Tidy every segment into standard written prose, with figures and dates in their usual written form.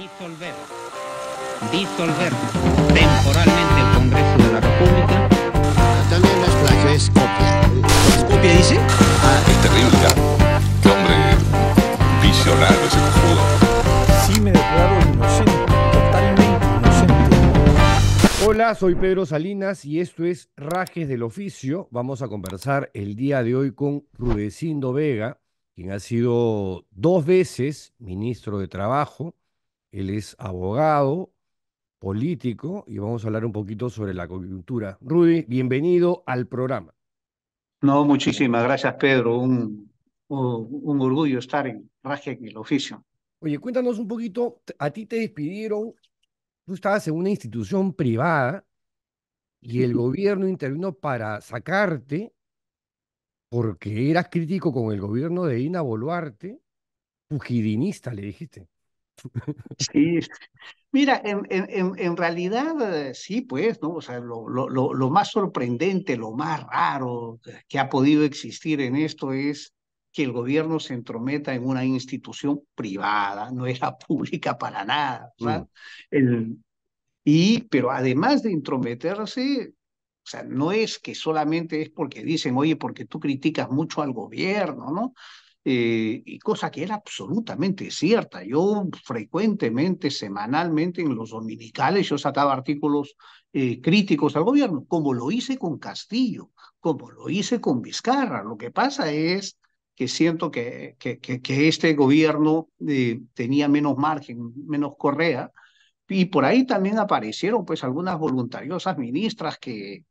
Disolver temporalmente el Congreso de la República. También las plagio es copia. ¿Copia dice? Es terrible, ya. Qué hombre visionario ese cojudo. Sí, me declaro inocente, totalmente inocente. Hola, soy Pedro Salinas y esto es Rajes del Oficio. Vamos a conversar el día de hoy con Rudecindo Vega, quien ha sido 2 veces ministro de Trabajo. Él es abogado, político y vamos a hablar un poquito sobre la coyuntura. Rudy, bienvenido al programa. No, muchísimas gracias, Pedro. Un orgullo estar en Raje en el Oficio. Oye, cuéntanos un poquito, a ti te despidieron, tú estabas en una institución privada y el gobierno intervino para sacarte porque eras crítico con el gobierno de Dina Boluarte, fujidinista, le dijiste. Sí, mira, en realidad sí, pues, ¿no? O sea, lo más sorprendente, lo más raro que ha podido existir en esto es que el gobierno se entrometa en una institución privada, no era pública para nada, Mm, ¿verdad? Pero además de intrometerse, o sea, no es que solamente es porque dicen, oye, porque tú criticas mucho al gobierno, ¿no? Y cosa que era absolutamente cierta. Yo frecuentemente, semanalmente en los dominicales, yo sacaba artículos críticos al gobierno, como lo hice con Castillo, como lo hice con Vizcarra. Lo que pasa es que siento que este gobierno tenía menos margen, menos correa, y por ahí también aparecieron pues algunas voluntariosas ministras que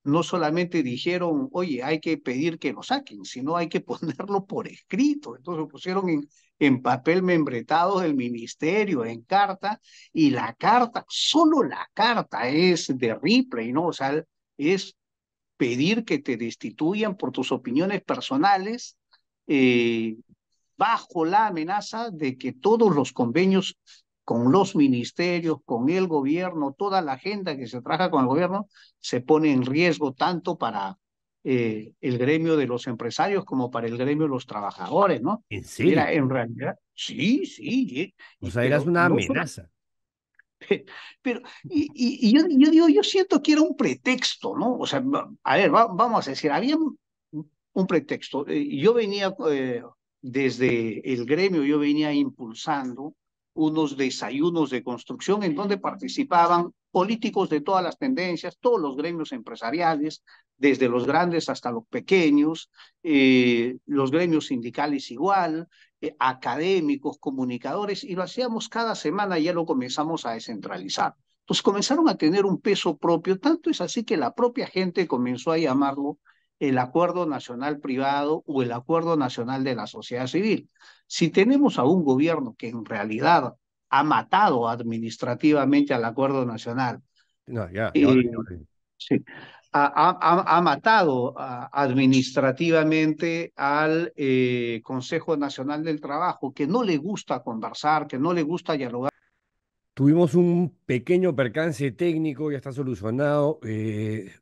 no solamente dijeron, oye, hay que pedir que lo saquen, sino hay que ponerlo por escrito. Entonces lo pusieron en papel membretado del ministerio, en carta, y la carta, solo la carta es de Ripley, ¿no? O sea, es pedir que te destituyan por tus opiniones personales, eh, bajo la amenaza de que todos los convenios con los ministerios, con el gobierno, toda la agenda que se trabaja con el gobierno, se pone en riesgo tanto para el gremio de los empresarios como para el gremio de los trabajadores, ¿no? ¿En Mira, serio? en realidad, sí, sí, O sea, eras pero una no solo, amenaza. pero, yo digo, yo siento que era un pretexto, ¿no? O sea, a ver, vamos a decir, había un pretexto. Yo venía, desde el gremio, yo venía impulsando unos desayunos de construcción en donde participaban políticos de todas las tendencias, todos los gremios empresariales, desde los grandes hasta los pequeños, los gremios sindicales igual, académicos, comunicadores, y lo hacíamos cada semana, ya lo comenzamos a descentralizar. Entonces comenzaron a tener un peso propio, tanto es así que la propia gente comenzó a llamarlo el Acuerdo Nacional Privado o el Acuerdo Nacional de la Sociedad Civil. Si tenemos a un gobierno que en realidad ha matado administrativamente al Acuerdo Nacional, No, ya, ya. eh, sí, ha matado administrativamente al Consejo Nacional del Trabajo, que no le gusta conversar, que no le gusta dialogar. Tuvimos un pequeño percance técnico, ya está solucionado.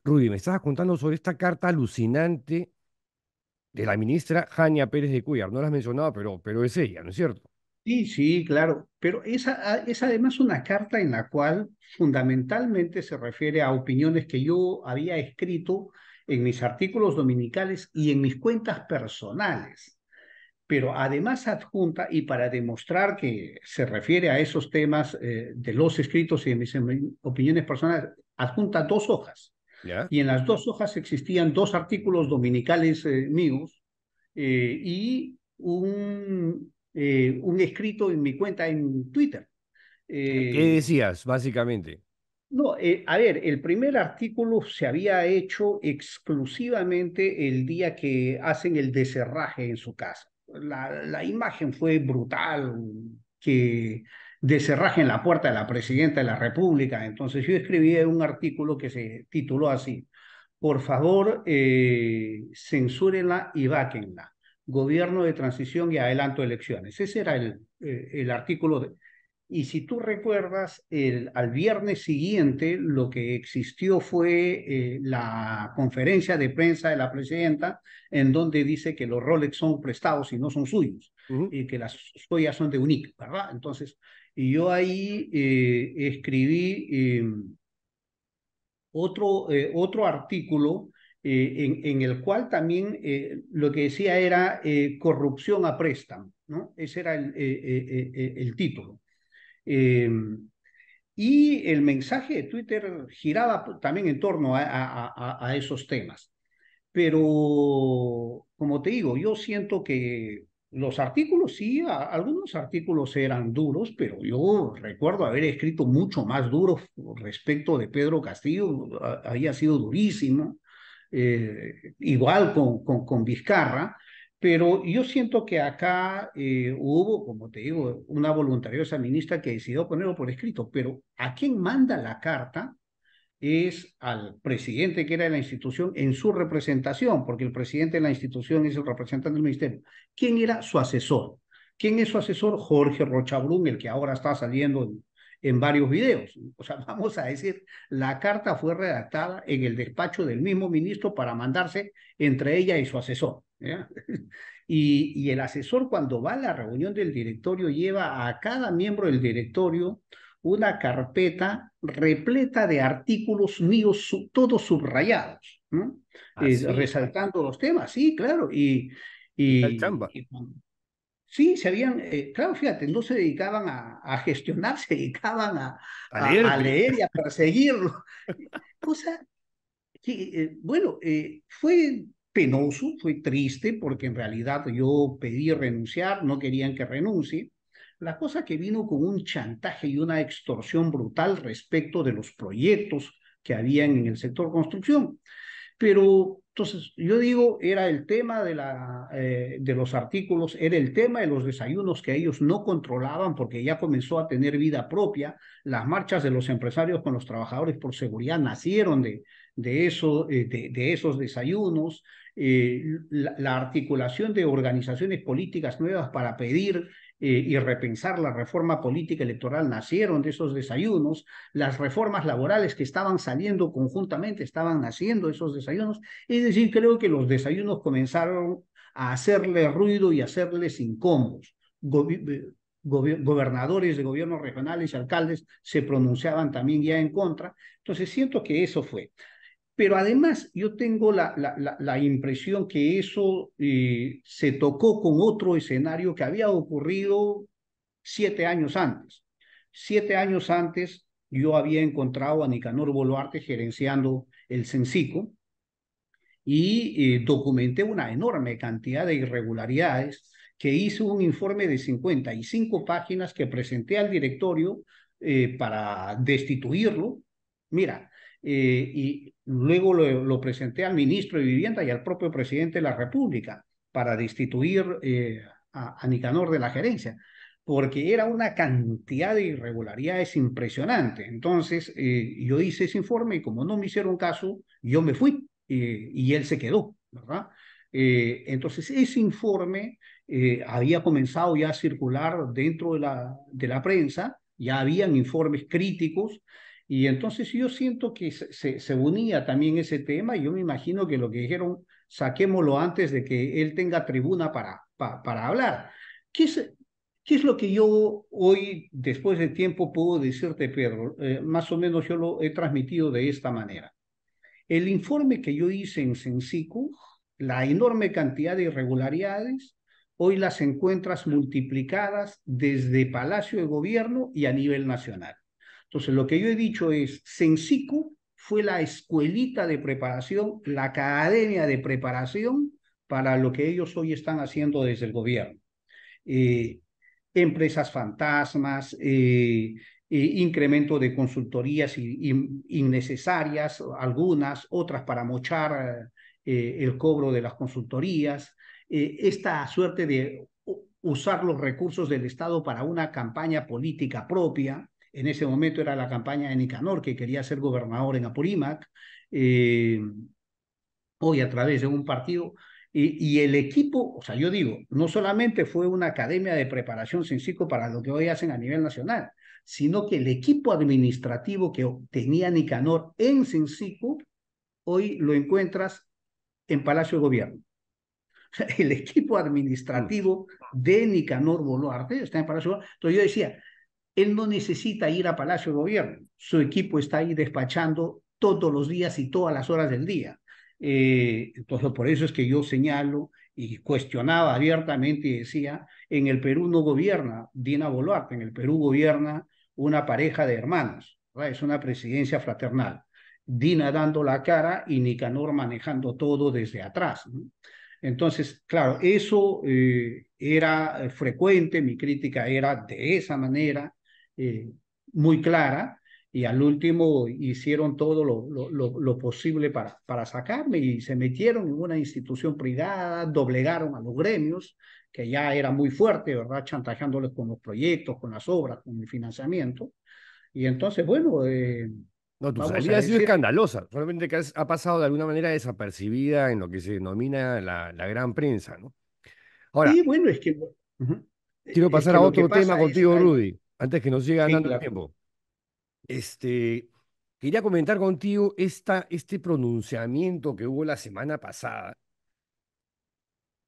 Rudy, me estabas contando sobre esta carta alucinante de la ministra Jania Pérez de Cuyar. No la has mencionado, pero es ella, ¿no es cierto? Sí, sí, claro, pero es además una carta en la cual fundamentalmente se refiere a opiniones que yo había escrito en mis artículos dominicales y en mis cuentas personales, pero además adjunta, y para demostrar que se refiere a esos temas de los escritos y de mis opiniones personales, adjunta 2 hojas, ¿Ya? y en las 2 hojas existían 2 artículos dominicales míos y un escrito en mi cuenta en Twitter. ¿Qué Eh, decías, básicamente? no, a ver, el primer artículo se había hecho exclusivamente el día que hacen el deserraje en su casa. La imagen fue brutal, que deserraje en la puerta de la presidenta de la República. Entonces yo escribí un artículo que se tituló así: por favor, censúrenla y váquenla. Gobierno de transición y adelanto de elecciones. Ese era el artículo Y si tú recuerdas, al viernes siguiente lo que existió fue la conferencia de prensa de la presidenta, en donde dice que los Rolex son prestados y no son suyos, Ujú. y que las joyas son de UNIC, ¿verdad? Entonces, y yo ahí escribí otro artículo en el cual también lo que decía era corrupción a préstamo, ¿no? Ese era el título. Eh, y el mensaje de Twitter giraba también en torno a esos temas. Pero, como te digo, yo siento que los artículos, sí, algunos artículos eran duros, pero yo recuerdo haber escrito mucho más duro respecto de Pedro Castillo, había sido durísimo, igual con Vizcarra, pero yo siento que acá hubo, como te digo, una voluntariosa ministra que decidió ponerlo por escrito, pero ¿a quién manda la carta? Es al presidente que era de la institución en su representación, porque el presidente de la institución es el representante del ministerio. ¿Quién era su asesor? ¿Quién es su asesor? Jorge Rochabrún, el que ahora está saliendo en varios videos. O sea, vamos a decir, la carta fue redactada en el despacho del mismo ministro para mandarse entre ella y su asesor, ¿ya? Y el asesor, cuando va a la reunión del directorio, lleva a cada miembro del directorio una carpeta repleta de artículos míos, todos subrayados, ¿no? Así, Resaltando los temas, sí, claro. ¿qué tal chamba? Sí, se habían, claro, fíjate, no se dedicaban a gestionar, se dedicaban A leer, a leer y a perseguirlo. Cosa que, bueno, fue penoso, fue triste, porque en realidad yo pedí renunciar, no querían que renuncie. La cosa que vino con un chantaje y una extorsión brutal respecto de los proyectos que habían en el sector construcción. Pero entonces, yo digo, era el tema de los artículos, era el tema de los desayunos que ellos no controlaban porque ya comenzó a tener vida propia. Las marchas de los empresarios con los trabajadores por seguridad nacieron de esos desayunos. La articulación de organizaciones políticas nuevas para pedir y repensar la reforma política electoral nacieron de esos desayunos. Las reformas laborales que estaban saliendo conjuntamente estaban naciendo de esos desayunos. Es decir, creo que los desayunos comenzaron a hacerle ruido y a hacerles incómodos. Gobernadores de gobiernos regionales y alcaldes se pronunciaban también ya en contra. Entonces siento que eso fue. Pero además yo tengo la impresión que eso se tocó con otro escenario que había ocurrido 7 años antes. 7 años antes yo había encontrado a Nicanor Boluarte gerenciando el Cencico y documenté una enorme cantidad de irregularidades, que hice un informe de 55 páginas que presenté al directorio para destituirlo. Mira, y luego lo presenté al ministro de Vivienda y al propio presidente de la República para destituir a Nicanor de la gerencia, porque era una cantidad de irregularidades impresionante. Entonces, yo hice ese informe y como no me hicieron caso, yo me fui y él se quedó, ¿verdad? Entonces, ese informe había comenzado ya a circular dentro de la prensa, ya habían informes críticos, y entonces yo siento que se unía también ese tema, y yo me imagino que lo que dijeron, saquémoslo antes de que él tenga tribuna para hablar. ¿Qué es, ¿Qué es lo que yo hoy, después de tiempo, puedo decirte, Pedro? Más o menos yo lo he transmitido de esta manera. El informe que yo hice en Cencico, la enorme cantidad de irregularidades, hoy las encuentras multiplicadas desde Palacio de Gobierno y a nivel nacional. Entonces, lo que yo he dicho es, Cencico fue la escuelita de preparación, la academia de preparación para lo que ellos hoy están haciendo desde el gobierno. Empresas fantasmas, incremento de consultorías innecesarias, algunas, otras para mochar el cobro de las consultorías, esta suerte de usar los recursos del Estado para una campaña política propia. En ese momento era la campaña de Nicanor, que quería ser gobernador en Apurímac, hoy a través de un partido. Y el equipo, o sea, yo digo, no solamente fue una academia de preparación Sensico para lo que hoy hacen a nivel nacional, sino que el equipo administrativo que tenía Nicanor en Sensico, hoy lo encuentras en Palacio de Gobierno. El equipo Mm. administrativo de Nicanor Boluarte está en Palacio de Gobierno. Entonces yo decía, él no necesita ir a Palacio de Gobierno, su equipo está ahí despachando todos los días y todas las horas del día. Entonces, por eso es que yo señalo y cuestionaba abiertamente y decía, en el Perú no gobierna Dina Boluarte, en el Perú gobierna una pareja de hermanos, ¿verdad? Es una presidencia fraternal. Dina dando la cara y Nicanor manejando todo desde atrás, ¿no? Entonces, claro, eso era frecuente, mi crítica era de esa manera, eh, muy clara, y al último hicieron todo lo posible para sacarme y se metieron en una institución privada, doblegaron a los gremios, que ya era muy fuerte, ¿verdad? Chantajeándoles con los proyectos, con las obras, con el financiamiento. Y entonces, bueno, No, tu vamos a salida ha sido decir, escandalosa, solamente que ha pasado de alguna manera desapercibida en lo que se denomina la gran prensa, ¿no? Ahora, sí, bueno, es que, uh-huh, quiero es pasar que a lo que otro tema pasa es, contigo, Rudy, antes que nos siga sí, ganando el claro. tiempo. Este, quería comentar contigo este pronunciamiento que hubo la semana pasada,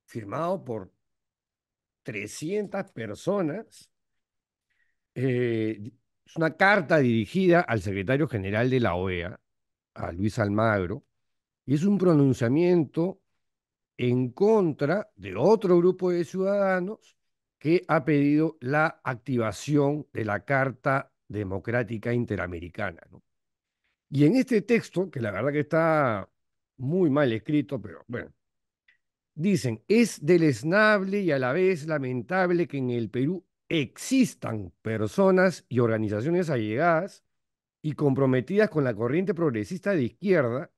firmado por 300 personas. Es una carta dirigida al secretario general de la OEA, a Luis Almagro, y es un pronunciamiento en contra de otro grupo de ciudadanos que ha pedido la activación de la Carta Democrática Interamericana, ¿no? Y en este texto, que la verdad que está muy mal escrito, pero bueno, dicen, es deleznable y a la vez lamentable que en el Perú existan personas y organizaciones allegadas y comprometidas con la corriente progresista de izquierda,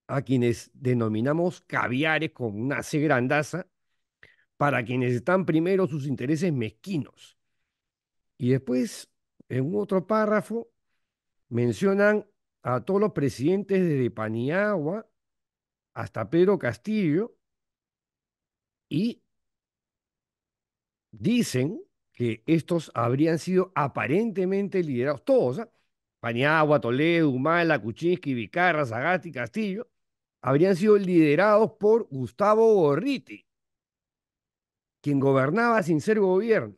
a quienes denominamos caviares con una C grandaza, para quienes están primero sus intereses mezquinos. Y después, en un otro párrafo, mencionan a todos los presidentes desde Paniagua hasta Pedro Castillo y dicen que estos habrían sido aparentemente liderados, todos, ¿ah? Paniagua, Toledo, Humala, Kuczynski, Vizcarra, Sagasti, Castillo, habrían sido liderados por Gustavo Gorriti, quien gobernaba sin ser gobierno.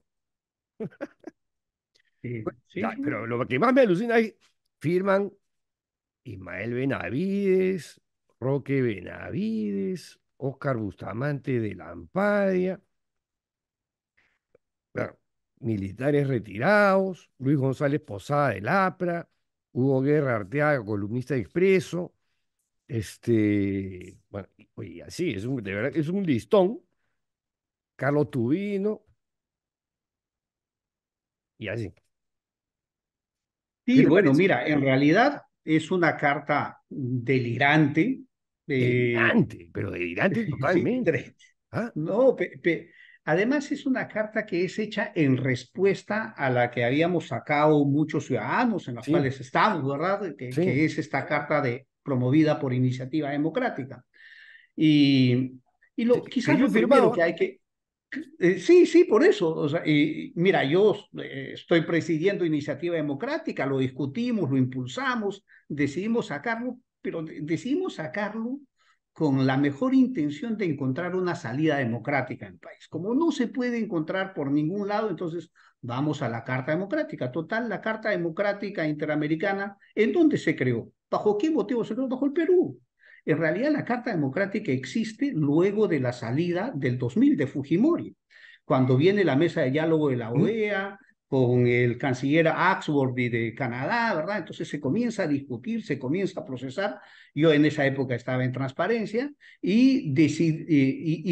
Sí, Ya, sí, pero lo que más me alucina es firman Ismael Benavides, Roque Benavides, Óscar Bustamante de Lampadia, bueno, militares retirados, Luis González Posada del APRA, Hugo Guerra Arteaga, columnista de Expreso, bueno, y así, de verdad, es un listón, Carlos Tubino, y así. ¿Qué sí, te bueno, parece? mira, en realidad es una carta delirante. eh, Delirante, pero delirante sí, totalmente. ¿Ah? no, además es una carta que es hecha en respuesta a la que habíamos sacado muchos ciudadanos en los Sí, cuales estamos, ¿verdad? Que sí. es esta carta promovida por Iniciativa Democrática. Y, Que quizás yo he lo primero firmado. que hay que... sí, sí, por eso. O sea, y mira, yo estoy presidiendo Iniciativa Democrática, lo discutimos, lo impulsamos, decidimos sacarlo, pero decidimos sacarlo con la mejor intención de encontrar una salida democrática en el país. Como no se puede encontrar por ningún lado, entonces vamos a la Carta Democrática. Total, la Carta Democrática Interamericana, ¿en dónde se creó? ¿Bajo qué motivo se creó? Bajo el Perú. En realidad, la Carta Democrática existe luego de la salida del 2000 de Fujimori, cuando viene la mesa de diálogo de la ¿Mm? OEA con el canciller Axworthy de Canadá, ¿verdad? Entonces se comienza a discutir, se comienza a procesar. Yo en esa época estaba en transparencia y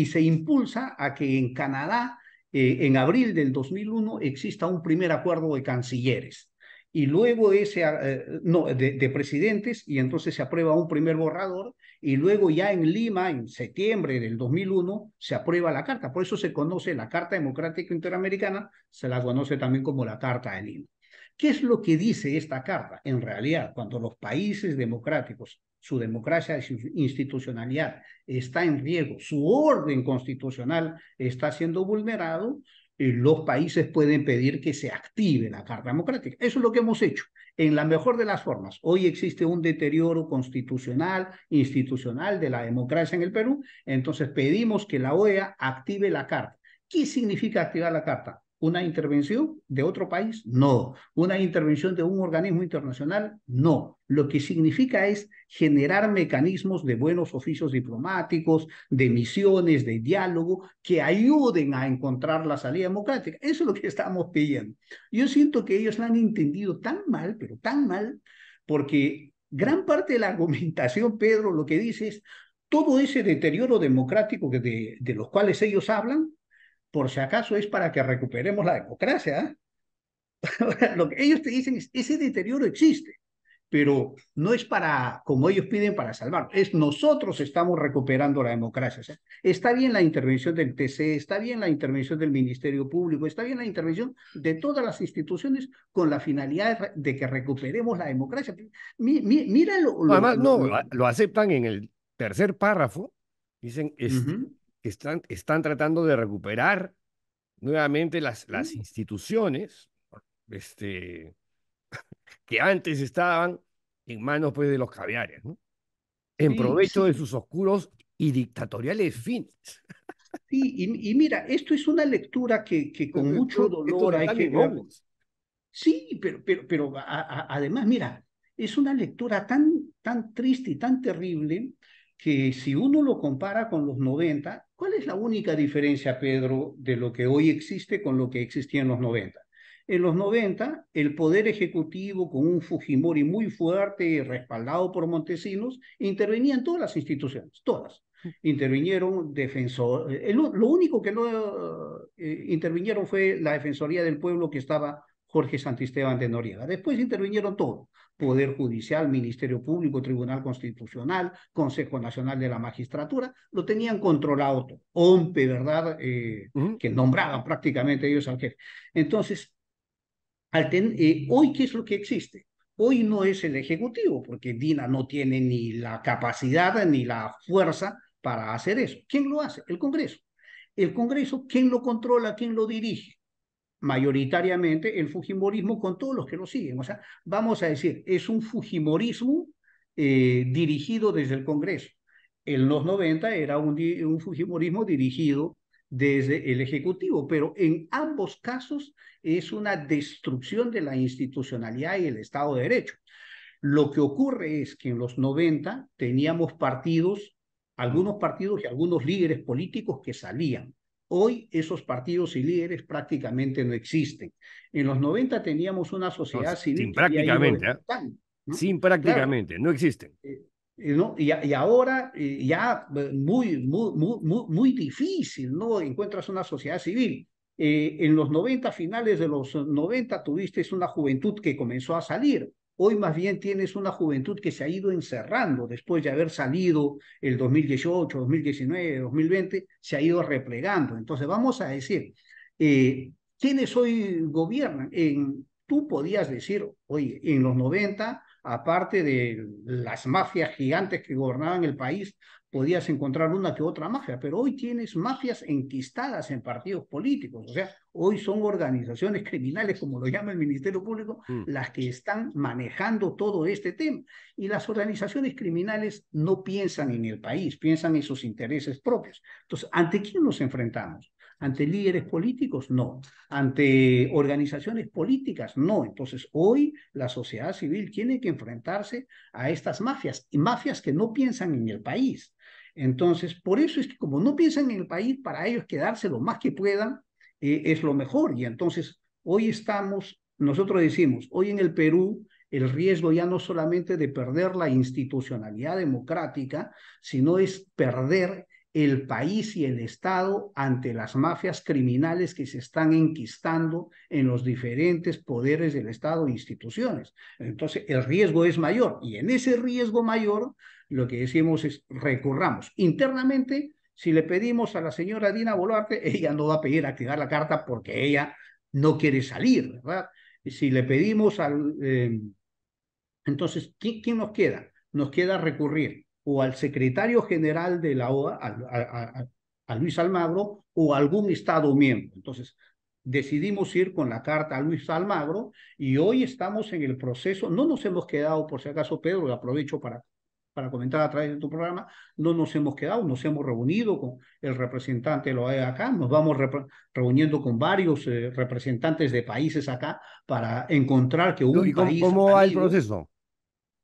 se impulsa a que en Canadá, en abril del 2001, exista un primer acuerdo de cancilleres y luego no, de presidentes, y entonces se aprueba un primer borrador, y luego ya en Lima, en septiembre del 2001, se aprueba la carta. Por eso se conoce la Carta Democrática Interamericana, se la conoce también como la Carta de Lima. ¿Qué es lo que dice esta carta? En realidad, cuando los países democráticos, su democracia y su institucionalidad está en riesgo, su orden constitucional está siendo vulnerado, los países pueden pedir que se active la Carta Democrática. Eso es lo que hemos hecho, en la mejor de las formas. Hoy existe un deterioro constitucional, institucional de la democracia en el Perú, entonces pedimos que la OEA active la Carta. ¿Qué significa activar la Carta? ¿Una intervención de otro país? No. ¿Una intervención de un organismo internacional? No. Lo que significa es generar mecanismos de buenos oficios diplomáticos, de misiones, de diálogo, que ayuden a encontrar la salida democrática. Eso es lo que estamos pidiendo. Yo siento que ellos la han entendido tan mal, pero tan mal, porque gran parte de la argumentación, Pedro, lo que dice es todo ese deterioro democrático de los cuales ellos hablan, por si acaso es para que recuperemos la democracia. Lo que ellos te dicen es, ese deterioro existe, pero no es para, como ellos piden, para salvarlo. Es nosotros estamos recuperando la democracia. O sea, está bien la intervención del TC, está bien la intervención del Ministerio Público, está bien la intervención de todas las instituciones con la finalidad de que recuperemos la democracia. Mira Además, no, lo aceptan en el tercer párrafo. Dicen, están tratando de recuperar nuevamente las instituciones que antes estaban en manos pues, de los caviares, ¿no? En provecho de sus oscuros y dictatoriales fines. Sí, y mira, esto es una lectura que con mucho dolor hay que ver. Sí, pero además, mira, es una lectura tan triste y tan terrible que si uno lo compara con los 90, ¿cuál es la única diferencia, Pedro, de lo que hoy existe con lo que existía en los 90? En los 90, el Poder Ejecutivo, con un Fujimori muy fuerte, respaldado por Montesinos, intervenía en todas las instituciones, todas. Intervinieron lo único que no intervinieron fue la Defensoría del Pueblo, que estaba Jorge Santisteban de Noriega. Después intervinieron todo: Poder Judicial, Ministerio Público, Tribunal Constitucional, Consejo Nacional de la Magistratura, lo tenían controlado todo. OMPE, ¿verdad? Que nombraban prácticamente ellos al jefe. Entonces, hoy, ¿qué es lo que existe? Hoy no es el Ejecutivo, porque Dina no tiene ni la capacidad ni la fuerza para hacer eso. ¿Quién lo hace? El Congreso. El Congreso, ¿quién lo controla? ¿Quién lo dirige? Mayoritariamente el fujimorismo, con todos los que lo siguen. O sea, vamos a decir, es un fujimorismo dirigido desde el Congreso. En los 90 era un fujimorismo dirigido desde el Ejecutivo, pero en ambos casos es una destrucción de la institucionalidad y el Estado de Derecho. Lo que ocurre es que en los 90 teníamos algunos partidos y algunos líderes políticos que salían. Hoy esos partidos y líderes prácticamente no existen. En los 90 teníamos una sociedad civil sin prácticamente, ¿no? Sin prácticamente, claro, no existen. ¿No? Y ahora ya muy difícil, ¿no? Encuentras una sociedad civil. En los 90, finales de los 90, tuviste una juventud que comenzó a salir. Hoy más bien tienes una juventud que se ha ido encerrando después de haber salido el 2018, 2019, 2020, se ha ido replegando. Entonces vamos a decir, ¿quiénes hoy gobiernan? Tú podías decir, oye, en los 90, aparte de las mafias gigantes que gobernaban el país, podías encontrar una que otra mafia, pero hoy tienes mafias enquistadas en partidos políticos. O sea, hoy son organizaciones criminales, como lo llama el Ministerio Público, las que están manejando todo este tema. Y las organizaciones criminales no piensan en el país, piensan en sus intereses propios. Entonces, ¿ante quién nos enfrentamos? ¿Ante líderes políticos? No. ¿Ante organizaciones políticas? No. Entonces, hoy la sociedad civil tiene que enfrentarse a estas mafias, y mafias que no piensan en el país. Entonces, por eso es que como no piensan en el país, para ellos quedarse lo más que puedan es lo mejor. Y entonces, nosotros decimos, hoy en el Perú, el riesgo ya no solamente de perder la institucionalidad democrática, sino es perder el país y el Estado ante las mafias criminales que se están enquistando en los diferentes poderes del Estado e instituciones. Entonces, el riesgo es mayor, y en ese riesgo mayor, lo que decimos es recurramos. Internamente, si le pedimos a la señora Dina Boluarte, ella no va a pedir activar la carta porque ella no quiere salir, ¿verdad? Si le pedimos entonces, ¿quién nos queda? Nos queda recurrir o al secretario general de la OEA, a Luis Almagro, o a algún Estado miembro. Entonces, decidimos ir con la carta a Luis Almagro y hoy estamos en el proceso. No nos hemos quedado, por si acaso, Pedro, y aprovecho para comentar a través de tu programa, no nos hemos quedado, nos hemos reunido con el representante de la OEA acá, nos vamos reuniendo con varios representantes de países acá para encontrar que ¿Y un cómo, país cómo va el válido. proceso?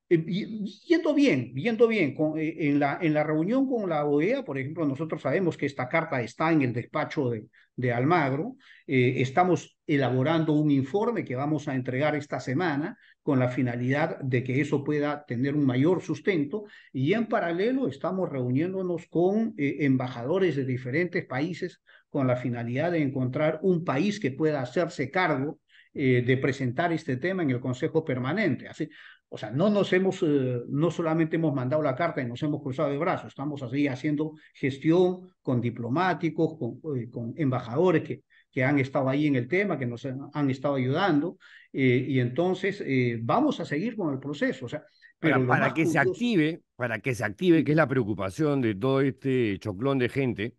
Yendo bien, yendo bien. En la reunión con la OEA, por ejemplo, nosotros sabemos que esta carta está en el despacho de Almagro. Estamos elaborando un informe que vamos a entregar esta semana con la finalidad de que eso pueda tener un mayor sustento y en paralelo estamos reuniéndonos con embajadores de diferentes países con la finalidad de encontrar un país que pueda hacerse cargo de presentar este tema en el Consejo Permanente. Así, o sea, no solamente hemos mandado la carta y nos hemos cruzado de brazos, estamos así haciendo gestión con diplomáticos, con embajadores que han estado ahí en el tema, que nos han estado ayudando, y entonces vamos a seguir con el proceso. O sea, pero Ahora, lo más curioso, para que se active, que es la preocupación de todo este choclón de gente,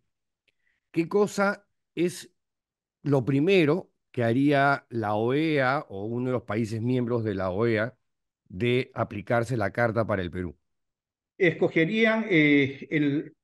¿qué cosa es lo primero que haría la OEA o uno de los países miembros de la OEA de aplicarse la carta para el Perú? escogerían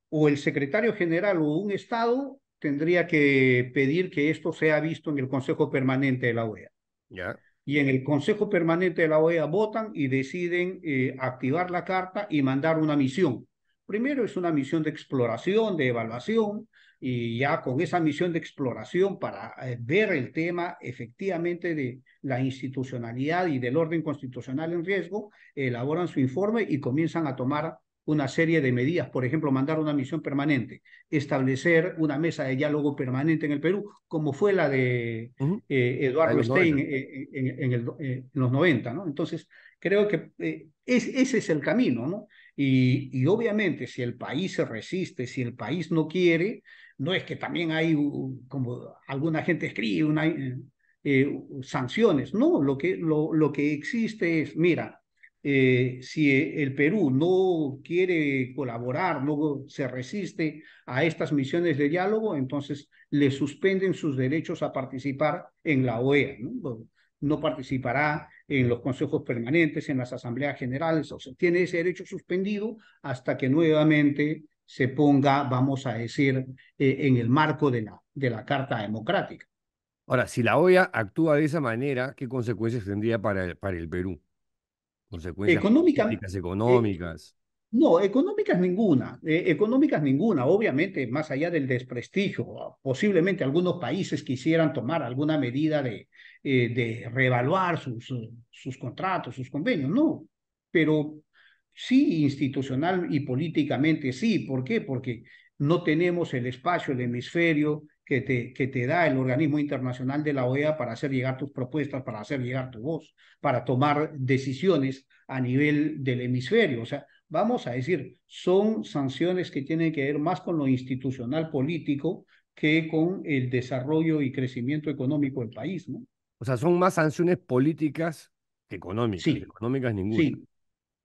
o el secretario general o un Estado tendría que pedir que esto sea visto en el Consejo Permanente de la OEA. ¿Ya? Y en el Consejo Permanente de la OEA votan y deciden activar la carta y mandar una misión. Primero es una misión de exploración, de evaluación, y ya con esa misión de exploración para ver el tema efectivamente de la institucionalidad y del orden constitucional en riesgo, elaboran su informe y comienzan a tomar una serie de medidas, por ejemplo, mandar una misión permanente, establecer una mesa de diálogo permanente en el Perú, como fue la de Ujú. En Eduardo los Stein 90. en los 90, ¿no? Entonces, creo que ese es el camino, ¿no? Y obviamente, si el país se resiste, si el país no quiere, no es que también hay, como alguna gente escribe, sanciones, no, lo que existe es, mira, si el Perú no quiere colaborar, no se resiste a estas misiones de diálogo, entonces le suspenden sus derechos a participar en la OEA, ¿no? No participará en los consejos permanentes, en las asambleas generales, o sea, tiene ese derecho suspendido hasta que nuevamente se ponga, vamos a decir, en el marco de la Carta Democrática. Ahora, si la OEA actúa de esa manera, ¿qué consecuencias tendría para el Perú? Consecuencias Económica, políticas, eh, económicas. No, económicas ninguna, obviamente, más allá del desprestigio, posiblemente algunos países quisieran tomar alguna medida de reevaluar sus contratos, sus convenios, no, pero sí institucional y políticamente sí, ¿por qué? Porque no tenemos el espacio, el hemisferio que te da el organismo internacional de la OEA para hacer llegar tus propuestas, para hacer llegar tu voz, para tomar decisiones a nivel del hemisferio, o sea, vamos a decir, son sanciones que tienen que ver más con lo institucional político que con el desarrollo y crecimiento económico del país, ¿no? O sea, son más sanciones políticas que económicas. Sí, Económicas ninguna. sí,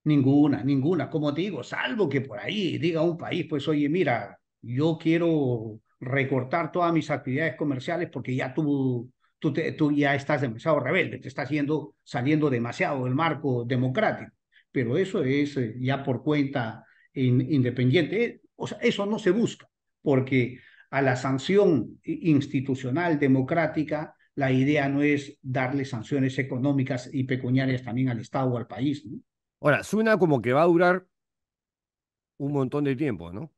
ninguna, como te digo, salvo que por ahí diga un país, pues oye, mira, yo quiero recortar todas mis actividades comerciales porque ya tú ya estás demasiado rebelde, te estás saliendo demasiado del marco democrático, pero eso es ya por cuenta independiente. O sea, eso no se busca, porque a la sanción institucional democrática, la idea no es darle sanciones económicas y pecuniarias también al Estado o al país, ¿no? Ahora, suena como que va a durar un montón de tiempo, ¿no?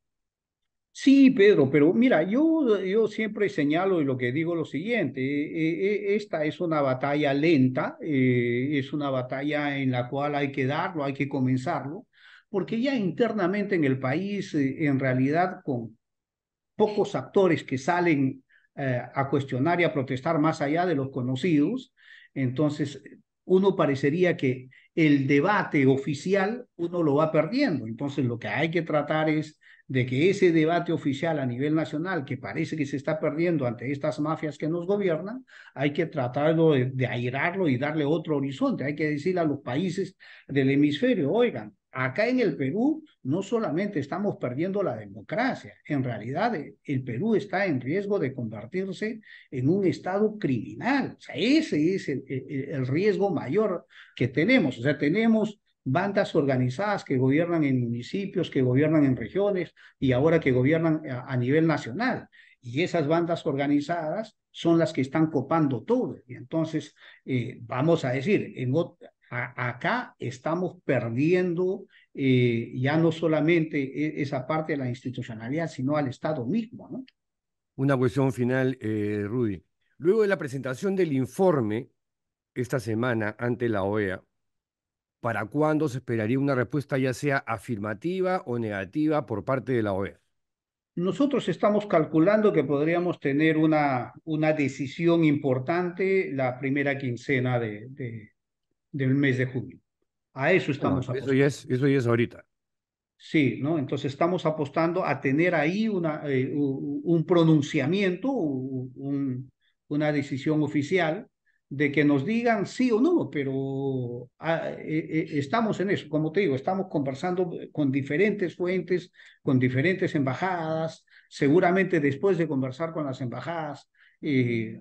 Sí, Pedro, pero mira, yo siempre señalo y lo que digo lo siguiente, esta es una batalla lenta, es una batalla en la cual hay que darlo, hay que comenzarlo, porque ya internamente en el país, en realidad, con pocos actores que salen a cuestionar y a protestar más allá de los conocidos, entonces uno parecería que el debate oficial uno lo va perdiendo. Entonces lo que hay que tratar es de que ese debate oficial a nivel nacional, que parece que se está perdiendo ante estas mafias que nos gobiernan, hay que tratarlo de airarlo y darle otro horizonte. Hay que decirle a los países del hemisferio, oigan, acá en el Perú no solamente estamos perdiendo la democracia, en realidad el Perú está en riesgo de convertirse en un estado criminal. O sea, ese es el riesgo mayor que tenemos. O sea, tenemos bandas organizadas que gobiernan en municipios, que gobiernan en regiones y ahora que gobiernan a nivel nacional. Y esas bandas organizadas son las que están copando todo. Y entonces, vamos a decir, acá estamos perdiendo ya no solamente esa parte de la institucionalidad, sino al Estado mismo, ¿no? Una cuestión final, Rudy. Luego de la presentación del informe esta semana ante la OEA, ¿para cuándo se esperaría una respuesta ya sea afirmativa o negativa por parte de la OEA? Nosotros estamos calculando que podríamos tener una decisión importante la primera quincena del mes de junio. A eso Bueno, estamos apostando. eso ya es ahorita. Sí, ¿no? Entonces estamos apostando a tener ahí un pronunciamiento, una decisión oficial de que nos digan sí o no, pero estamos en eso, como te digo, estamos conversando con diferentes fuentes, con diferentes embajadas, seguramente después de conversar con las embajadas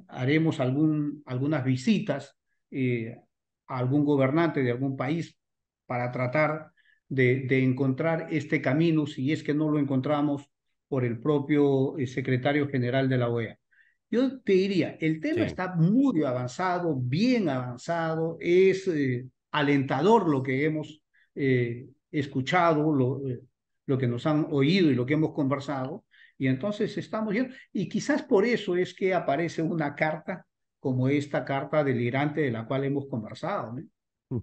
haremos algunas visitas a algún gobernante de algún país para tratar de encontrar este camino, si es que no lo encontramos por el propio secretario general de la OEA. Yo te diría, el tema Sí. está muy avanzado, bien avanzado, es alentador lo que hemos escuchado, lo que nos han oído y lo que hemos conversado, y entonces estamos viendo, y quizás por eso es que aparece una carta como esta carta delirante de la cual hemos conversado, ¿no?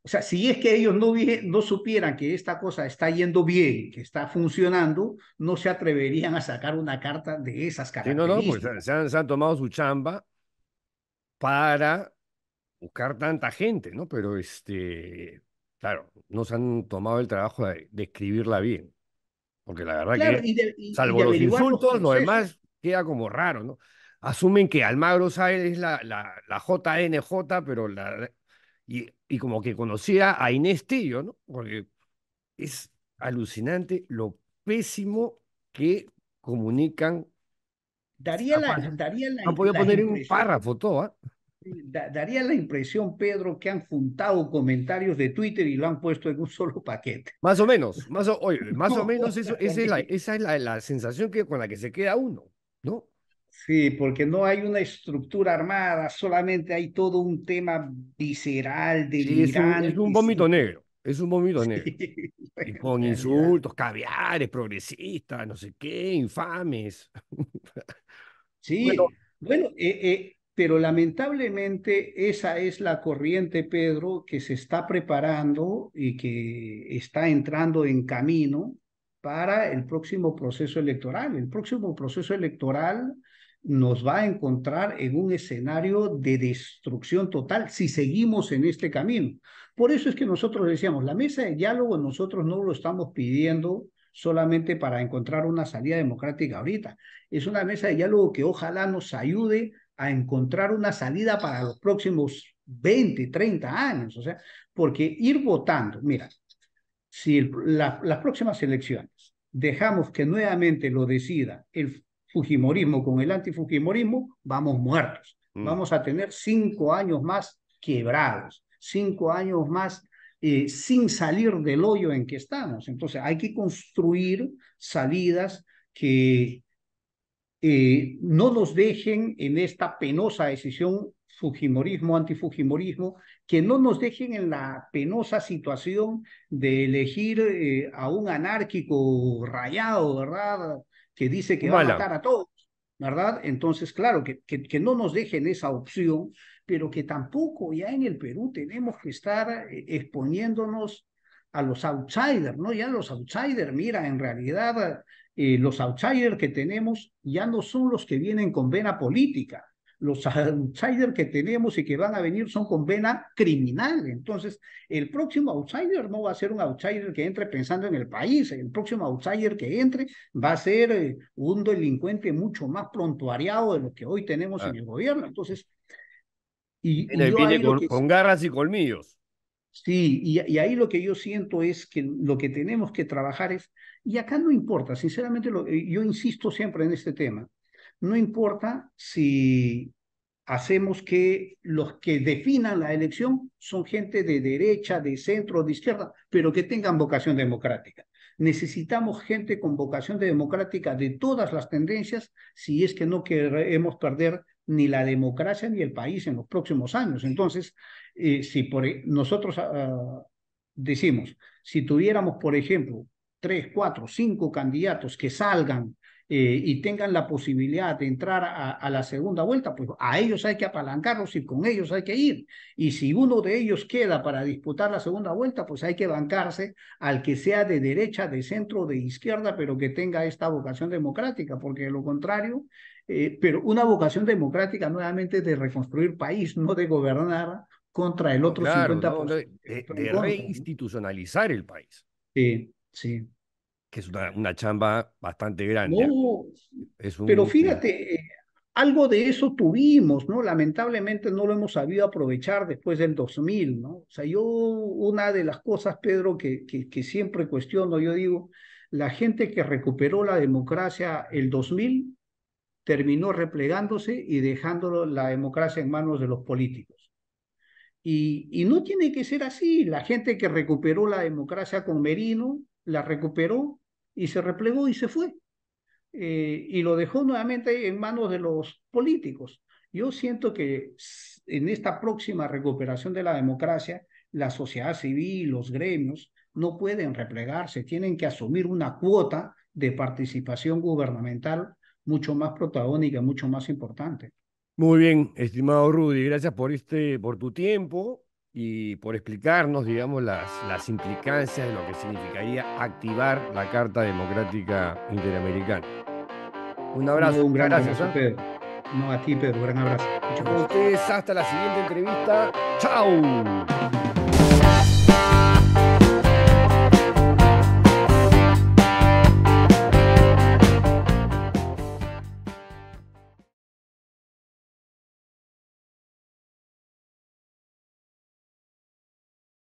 O sea, si es que ellos no supieran que esta cosa está yendo bien, que está funcionando, no se atreverían a sacar una carta de esas Sí, no, no, pues características. se han tomado su chamba para buscar tanta gente, ¿no? Pero claro, no se han tomado el trabajo de escribirla bien, porque la verdad Claro, que, y salvo de los averiguar los insultos, lo procesos. demás queda como raro, ¿no? Asumen que Almagro Sáenz es la JNJ, pero y como que conocía a Inés Tillo, ¿no? Porque es alucinante lo pésimo que comunican. Daría Ah, la, fácil. daría la, Han podido la poner en un impresión, párrafo todo, ¿ah? daría la impresión, Pedro, que han juntado comentarios de Twitter y lo han puesto en un solo paquete. Más o menos, oye, más o No, menos eso, porque esa es la sensación con la que se queda uno, ¿no? sí, porque no hay una estructura armada, solamente hay todo un tema visceral, Sí, es un delirante, vómito sin... negro, es un vómito negro. Sí, Y en con realidad. insultos, caviares, progresistas, no sé qué, infames. Bueno, Sí, bueno, pero lamentablemente esa es la corriente, Pedro, que se está preparando y que está entrando en camino para el próximo proceso electoral. El próximo proceso electoral nos va a encontrar en un escenario de destrucción total si seguimos en este camino. Por eso es que nosotros decíamos, la mesa de diálogo nosotros no lo estamos pidiendo solamente para encontrar una salida democrática ahorita, es una mesa de diálogo que ojalá nos ayude a encontrar una salida para los próximos 20, 30 años. O sea, porque ir votando, mira, si las próximas elecciones dejamos que nuevamente lo decida el Fujimorismo con el antifujimorismo, vamos muertos. mm, Vamos a tener 5 años más quebrados, 5 años más sin salir del hoyo en que estamos. Entonces hay que construir salidas que no nos dejen en esta penosa decisión Fujimorismo, antifujimorismo, que no nos dejen en la penosa situación de elegir a un anárquico rayado, ¿verdad? Que dice que va a Humala. matar a todos, ¿verdad? Entonces, claro, que no nos dejen esa opción, pero que tampoco ya en el Perú tenemos que estar exponiéndonos a los outsiders, ¿no? Ya los outsiders, mira, en realidad los outsiders que tenemos ya no son los que vienen con vena política. los outsiders que tenemos y que van a venir son con vena criminal. Entonces, el próximo outsider no va a ser un outsider que entre pensando en el país. El próximo outsider que entre va a ser un delincuente mucho más prontuariado de lo que hoy tenemos en el gobierno. Entonces, y yo Viene ahí lo que... con garras y colmillos. Sí, y ahí lo que yo siento es que lo que tenemos que trabajar es, y acá no importa, sinceramente yo insisto siempre en este tema, no importa si hacemos que los que definan la elección son gente de derecha, de centro, de izquierda, pero que tengan vocación democrática. Necesitamos gente con vocación democrática de todas las tendencias si es que no queremos perder ni la democracia ni el país en los próximos años. Entonces, si nosotros decimos, si tuviéramos, por ejemplo, 3, 4, 5 candidatos que salgan y tengan la posibilidad de entrar a la segunda vuelta, pues a ellos hay que apalancarlos y con ellos hay que ir. Y si uno de ellos queda para disputar la segunda vuelta, pues hay que bancarse al que sea de derecha, de centro, de izquierda, pero que tenga esta vocación democrática, porque de lo contrario, pero una vocación democrática nuevamente de reconstruir país, no de gobernar contra el No, otro claro, 50%. no, de reinstitucionalizar el país, Sí, sí. que es una chamba bastante grande. No, Es pero un, fíjate, algo de eso tuvimos, ¿no? Lamentablemente no lo hemos sabido aprovechar después del 2000, ¿no? O sea, una de las cosas, Pedro, que siempre cuestiono, yo digo, la gente que recuperó la democracia el 2000 terminó replegándose y dejando la democracia en manos de los políticos. Y no tiene que ser así. La gente que recuperó la democracia con Merino, la recuperó y se replegó y se fue. Y lo dejó nuevamente en manos de los políticos. Yo siento que en esta próxima recuperación de la democracia, la sociedad civil, los gremios, no pueden replegarse, tienen que asumir una cuota de participación gubernamental mucho más protagónica, mucho más importante. Muy bien, estimado Rudy, gracias por tu tiempo y por explicarnos, digamos, las implicancias de lo que significaría activar la Carta Democrática Interamericana. Un abrazo, No, un gran gracias. abrazo, Pedro. No, a ti, Pedro, un gran abrazo. Muchas Con gracias. ustedes hasta la siguiente entrevista. ¡Chao!